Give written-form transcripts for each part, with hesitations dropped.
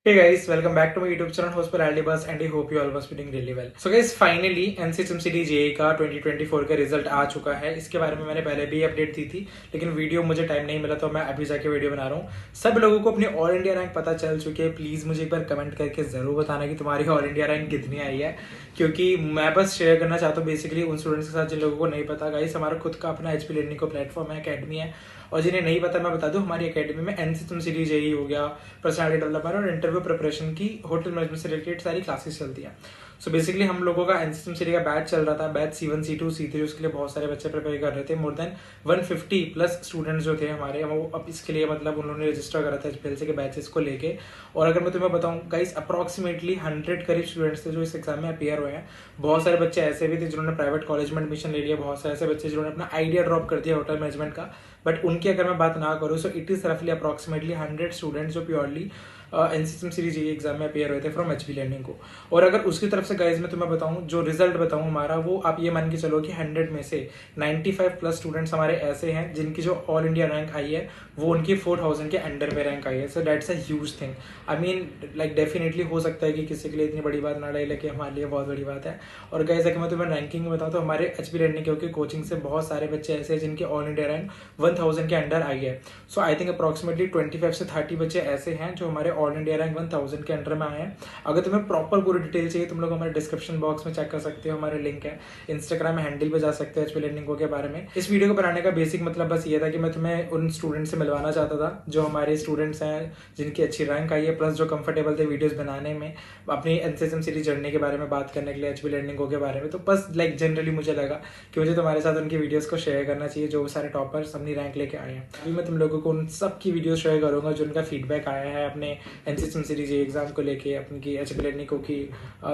Hey guys, welcome back to my YouTube channel host पर Ali Bus and I hope you all must be doing really well. So guys, finally NCHMCT JEE का 2024 का result आ चुका है. इसके बारे में मैंने पहले भी अपडेट दी थी, लेकिन वीडियो मुझे टाइम नहीं मिला तो मैं अभी जाके वीडियो बना रहा हूँ. सब लोगों को अपनी ऑल इंडिया रैंक पता चल चुकी है. प्लीज मुझे एक बार कमेंट करके जरूर बताना कि तुम्हारी ऑल इंडिया रैंक कितनी आई है, क्योंकि मैं बस शेयर करना चाहता हूँ बेसिकली उन स्टूडेंट्स के साथ जिन लोगों को नहीं पता. गाइस, हमारा खुद का अपना HP लर्निंग को प्लेटफॉर्म है, अकेडमी है. और जिन्हें नहीं पता मैं बता दूं, हमारी एकेडमी में NCHMCT JEE हो गया, पर्सनालिटी डेवलपमेंट और इंटरव्यू प्रिपरेशन की होटल मैनेजमेंट से रिलेटेड सारी क्लासेस चलती हैं. सो बेसिकली हम लोगों का NCHMCT का बैच चल रहा था, बैच C1 C2 C3. उसके लिए बहुत सारे बच्चे प्रिपेयर कर रहे थे. मोर देन 150 प्लस स्टूडेंट्स जो थे हमारे, वो अब इसके लिए मतलब उन्होंने रजिस्टर करा था HPLC के बैचेस को लेके. और अगर मैं तुम्हें बताऊं गाइस, अप्रॉक्सीमेटली 100 करीब स्टूडेंट्स थे जो इस एग्जाम में अपीयर हुए हैं. बहुत सारे बच्चे ऐसे भी थे जिन्होंने प्राइवेट कॉलेज में एडमिशन ले लिया, बहुत सारे ऐसे बच्चे जिन्होंने अपना आइडिया ड्रॉप कर दिया होटल मैनेजमेंट का. बट उनकी अगर मैं बात ना करूँ, सो इट इज रफली अप्रॉक्सीमेटली 100 स्टूडेंट्स जो प्योरली NCHMCT JEE एग्जाम में अपीयर हुए थे फ्रॉम HP लर्निंग को. और अगर उसकी तरफ से गाइज मैं तुम्हें बताऊं, जो रिजल्ट बताऊं हमारा, वो आप ये मान के चलो कि 100 में से 95 प्लस स्टूडेंट्स हमारे ऐसे हैं जिनकी जो ऑल इंडिया रैंक आई है वो उनकी 4000 के अंडर में रैंक आई है. So that's a huge thing. I mean like definitely हो सकता है कि किसी के लिए इतनी बड़ी बात ना रहे, लेकिन हमारे लिए बहुत बड़ी बात है. और गाइज अगर मैं तुम्हें रैंकिंग में बताऊं तो हमारे HP लर्निंग के कोचिंग से बहुत सारे बच्चे ऐसे हैं जिनकी ऑल इंडिया रैंक 1000 के अंडर आई है. सो आई थिंक अप्रॉक्सीमेटली 25 से 30 बच्चे ऐसे हैं जो हमारे ऑल इंडिया रैंक 1000 के अंडर में आए हैं. अगर तुम्हें प्रॉपर पूरी डिटेल चाहिए, तुम लोग हमारे डिस्क्रिप्शन बॉक्स में चेक कर सकते हो. हमारे लिंक है, इंस्टाग्राम में हैंडल पे जा सकते हो HP लर्निंग के बारे में. इस वीडियो को बनाने का बेसिक मतलब बस ये था कि मैं तुम्हें उन स्टूडेंट से मिलवाना चाहता था जो हमारे स्टूडेंट्स हैं जिनकी अच्छी रैंक आई है, प्लस जो कंफर्टेबल थे वीडियोस बनाने में, अपनी NCHMCT जर्नी के बारे में बात करने के लिए, HP लर्निंग के बारे में. तो बस लाइक जनरली मुझे लगा कि मुझे तुम्हारे साथ उनकी वीडियोस को शेयर करना चाहिए जो सारे टॉपर्स अपनी रैंक लेके आए हैं. अभी मैं तुम लोगों को उन सब की वीडियो शेयर करूंगा जो उनका फीडबैक आया है अपने NCHMCT JEE एग्जाम को लेके, अपनी की HP लर्निंग की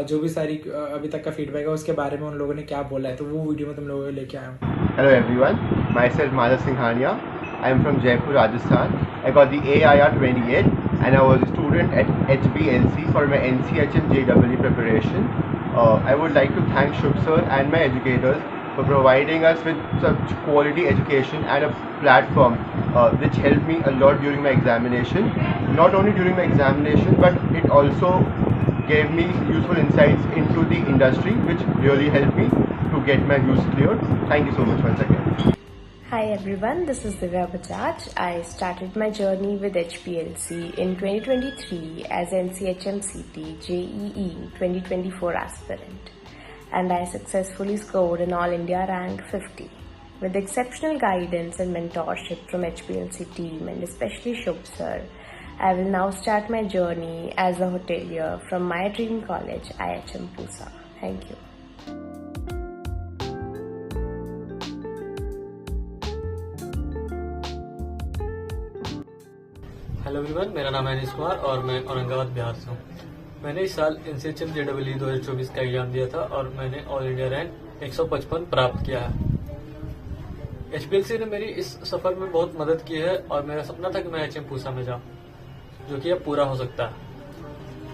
जो भी सारी अभी तक का फीडबैक है उसके बारे में उन लोगों ने क्या बोला है, तो वो वीडियो में तुम लोगों को लेके आया हूँ. Hello everyone, myself Madhav Singhania. I am from Jaipur, Rajasthan. I got the AIR 28 and I was a student at HBLC for my NCHM JEE preparation. I would like to thank Shubh sir and my educators for providing us with such quality education and a platform which helped me a lot during my examination. Not only during my examination, but it also gave me useful insights into the industry, which really helped me to get my views clear. Thank you so much once again. Hi everyone, this is Divya Bajaj. I started my journey with HPLC in 2023 as NCHMCT JEE 2024 aspirant, and I successfully scored an All India rank 50. With exceptional guidance and mentorship from HPLC team and especially Shubh sir, I will now start my journey as a hotelier from my dream college, IHM Pusa. Thank you. Hello everyone, मेरा नाम है अनिश कुमार और मैं औरंगाबाद बिहार से हूँ. मैंने इस साल NCHM JEE 2024 का एग्जाम दिया था और मैंने ऑल इंडिया रैंक 155 प्राप्त किया है. HPLC ने मेरी इस सफर में बहुत मदद की है और मेरा सपना था कि मैं HM पूसा में जाऊँ, जो कि अब पूरा हो सकता है.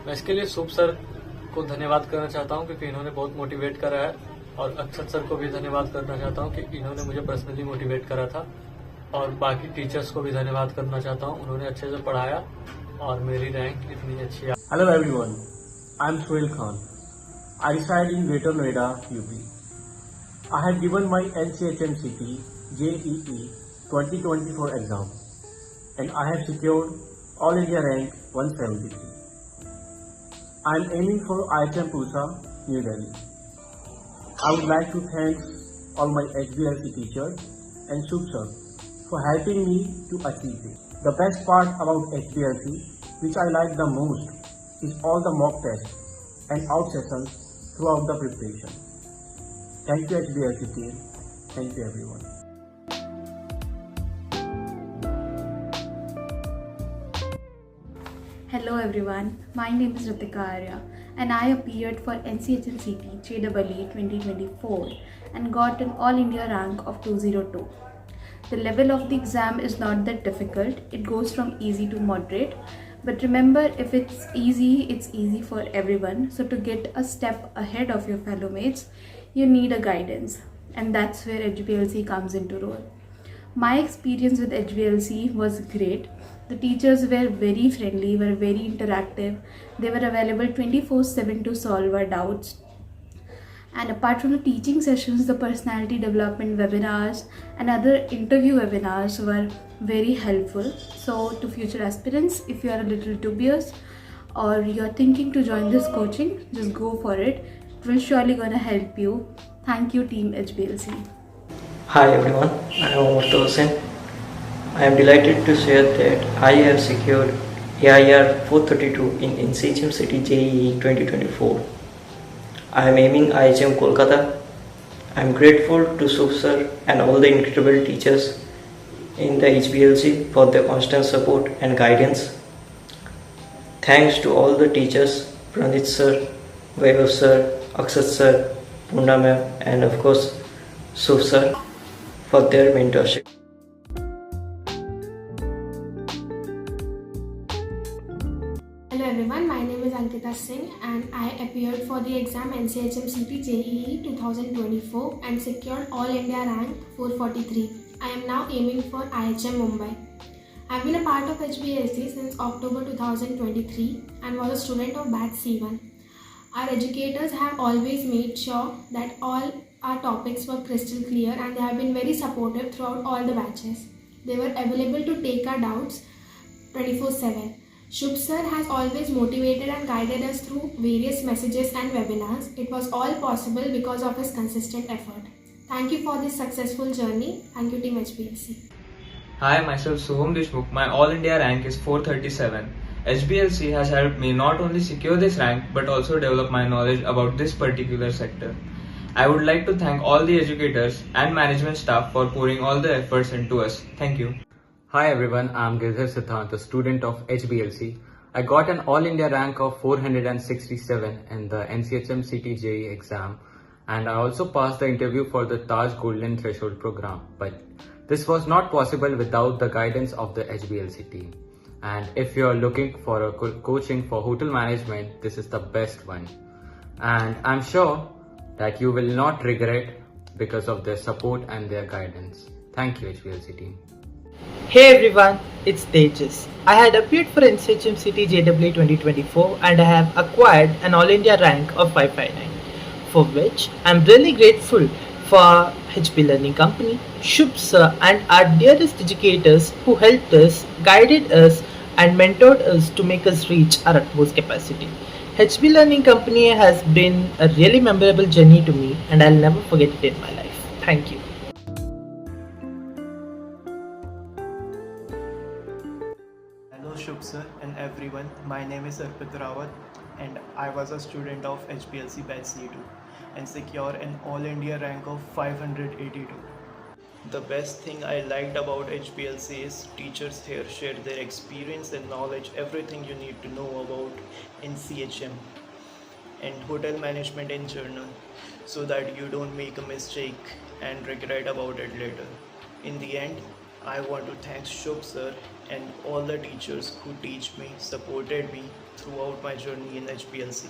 मैं इसके लिए शुभ सर को धन्यवाद करना चाहता हूँ क्योंकि इन्होंने बहुत मोटिवेट करा है, और अक्षत सर को भी धन्यवाद करना चाहता हूँ कि इन्होंने मुझे पर्सनली मोटिवेट करा था, और बाकी टीचर्स को भी धन्यवाद करना चाहता हूँ, उन्होंने अच्छे से पढ़ाया और मेरी रैंक इतनी अच्छी है. Hello everyone, I am Suhail Khan. I reside in Greater Noida, UP. I have given my NCHMCT JEE 2024 exam and I have secured All India rank 173. I am aiming for IHM Pusa, New Delhi. I would like to thank all my HBLC teachers and Shubh sir for helping me to achieve it. The best part about HBLC, which I like the most, is all the mock tests and out sessions throughout the preparation. Thank you HBLC team. Thank you everyone. Hello everyone, my name is Ritika Arya and I appeared for NCHMCT JEE 2024 and got an All India rank of 202. The level of the exam is not that difficult, it goes from easy to moderate. But remember, if it's easy for everyone. So to get a step ahead of your fellow mates, you need a guidance. And that's where HBLC comes into role. My experience with HBLC was great. The teachers were very friendly, were very interactive. They were available 24/7 to solve our doubts. And apart from the teaching sessions, the personality development webinars and other interview webinars were very helpful. So to future aspirants, if you are a little dubious or you're thinking to join this coaching, just go for it. It will surely gonna help you. Thank you, Team HBLC. Hi everyone, I am Omar Hussain. I am delighted to share that I have secured AIR 432 in NCHM City JEE 2024. I am aiming IHM Kolkata. I am grateful to Sukh sir and all the incredible teachers in the HBLC for their constant support and guidance. Thanks to all the teachers, Pranit sir, Vaibhav sir, Akshat sir, Purna ma'am, and of course Sukh sir for their mentorship. Hello everyone, my name is Ankita Singh and I appeared for the exam NCHM CT JEE 2024 and secured All India rank 443. I am now aiming for IHM Mumbai. I have been a part of HBLC since October 2023 and was a student of batch C1. Our educators have always made sure that all our topics were crystal clear and they have been very supportive throughout all the batches. They were available to take our doubts 24/7. Shubh sir has always motivated and guided us through various messages and webinars. It was all possible because of his consistent effort. Thank you for this successful journey. Thank you, Team HBLC. Hi, myself Soham Deshmukh. My All India rank is 437. HBLC has helped me not only secure this rank but also develop my knowledge about this particular sector. I would like to thank all the educators and management staff for pouring all the efforts into us. Thank you. Hi everyone, I am Girdhar Siddhant, a student of HBLC. I got an All India rank of 467 in the NCHM CT JEE exam, and I also passed the interview for the Taj Golden Threshold program. But this was not possible without the guidance of the HBLC team. And if you are looking for a coaching for hotel management, this is the best one. And I'm sure that you will not regret because of their support and their guidance. Thank you, HBLC team. Hey everyone, it's Tejas. I had appeared for NCHM CT JEE 2024 and I have acquired an All India rank of 559, for which I'm really grateful for HB Learning Company, Shubh sir and our dearest educators who helped us, guided us and mentored us to make us reach our utmost capacity. HB Learning Company has been a really memorable journey to me and I'll never forget it in my life. Thank you. Hello Shubh sir and everyone, my name is Arpit Rawat and I was a student of HBLC batch C2 and secured an All India rank of 582. The best thing I liked about HBLC is teachers here share their experience and knowledge, everything you need to know about NCHM and hotel management in general, so that you don't make a mistake and regret about it later. In the end, I want to thank Shubh sir and all the teachers who teach me, supported me throughout my journey in HBLC.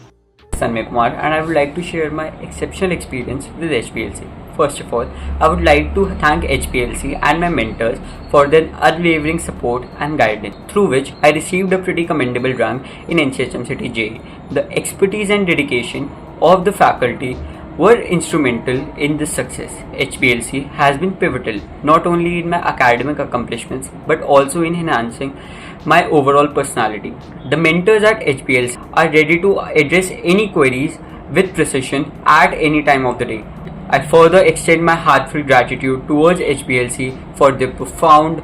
Sanmay Kumar, and I would like to share my exceptional experience with HBLC. First of all, I would like to thank HBLC and my mentors for their unwavering support and guidance, through which I received a pretty commendable rank in NCHM City JEE. The expertise and dedication of the faculty were instrumental in this success. HBLC has been pivotal not only in my academic accomplishments but also in enhancing my overall personality. The mentors at HBLC are ready to address any queries with precision at any time of the day. I further extend my heartfelt gratitude towards HBLC for their profound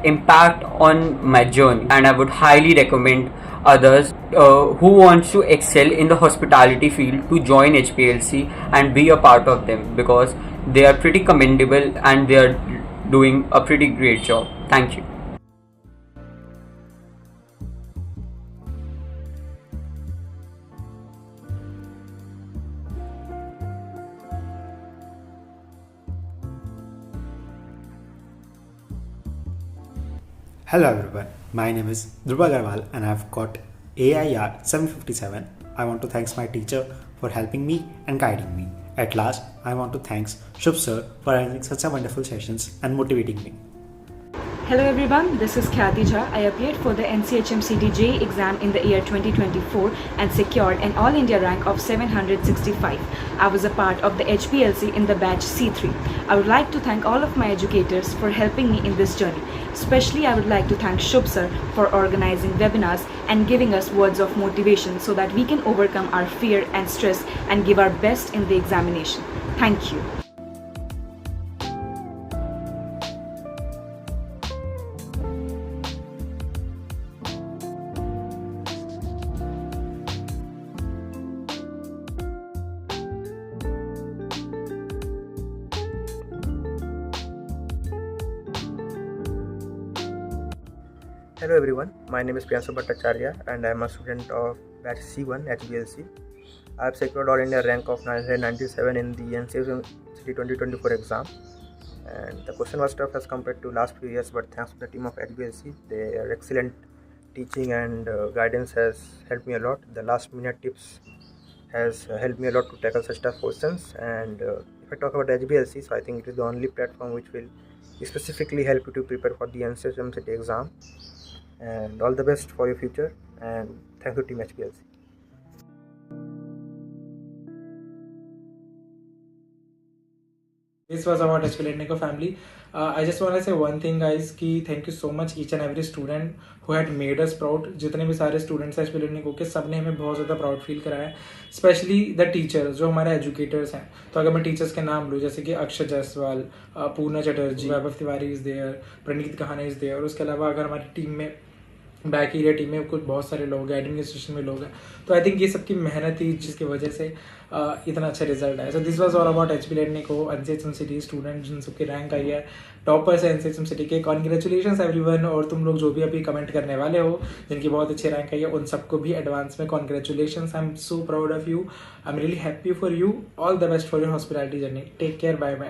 impact on my journey, and I would highly recommend others who want to excel in the hospitality field to join HBLC and be a part of them, because they are pretty commendable and they are doing a pretty great job. Thank you. Hello everyone, my name is Dhruva Agarwal and I've got AIR 757. I want to thank my teacher for helping me and guiding me. At last, I want to thank Shubh sir for arranging such a wonderful sessions and motivating me. Hello everyone, this is Khyati Jha. I appeared for the NCHM-CT JEE exam in the year 2024 and secured an All India rank of 765. I was a part of the HPLC in the batch C3. I would like to thank all of my educators for helping me in this journey. Especially I would like to thank Shubh sir for organizing webinars and giving us words of motivation so that we can overcome our fear and stress and give our best in the examination. Thank you. Hello everyone, my name is Priyanshu Bhattacharya and I am a student of batch C1 HBLC. I have secured All India rank of 997 in the NCHM-CT 2024 exam, and the question was tough as compared to last few years, but thanks to the team of HBLC, their excellent teaching and guidance has helped me a lot. The last minute tips has helped me a lot to tackle such tough questions, and if I talk about HBLC, so I think it is the only platform which will specifically help you to prepare for the NCHM-CT exam. And all the best for your future, and thank you team HPLC. This was about HP Nico family. I just want to say one thing guys कि thank you so much each and every student who had made us proud. जितने भी सारे students हैं HP Nico के सब ने हमें बहुत ज़्यादा proud feel कराया, especially the teachers जो हमारे educators हैं. तो अगर मैं teachers के नाम लूँ जैसे कि अक्षय जायसवाल, पूर्णा चटर्जी, वैभव Tiwari is there, Praneeth कहाना is there, और उसके अलावा अगर हमारी टीम में बैक एरिया टीम में कुछ बहुत सारे लोग हैं, एडमिनिस्ट्रेशन में लोग हैं, तो आई थिंक ये सबकी मेहनत ही जिसकी वजह से इतना अच्छा रिजल्ट आया. So this was all about HP Lednico NCHM-CT student जिन सबकी रैंक आई है टॉपर्स है NCHM-CT के. कॉन्ग्रेचुलेशंस एवरीवन, और तुम लोग जो भी अभी कमेंट करने वाले हो जिनकी बहुत अच्छी रैंक आई है उन सबको भी एडवांस में congratulations. I am so proud of you, I am really happy for you. All the best for your hospitality journey. Take care, bye bye.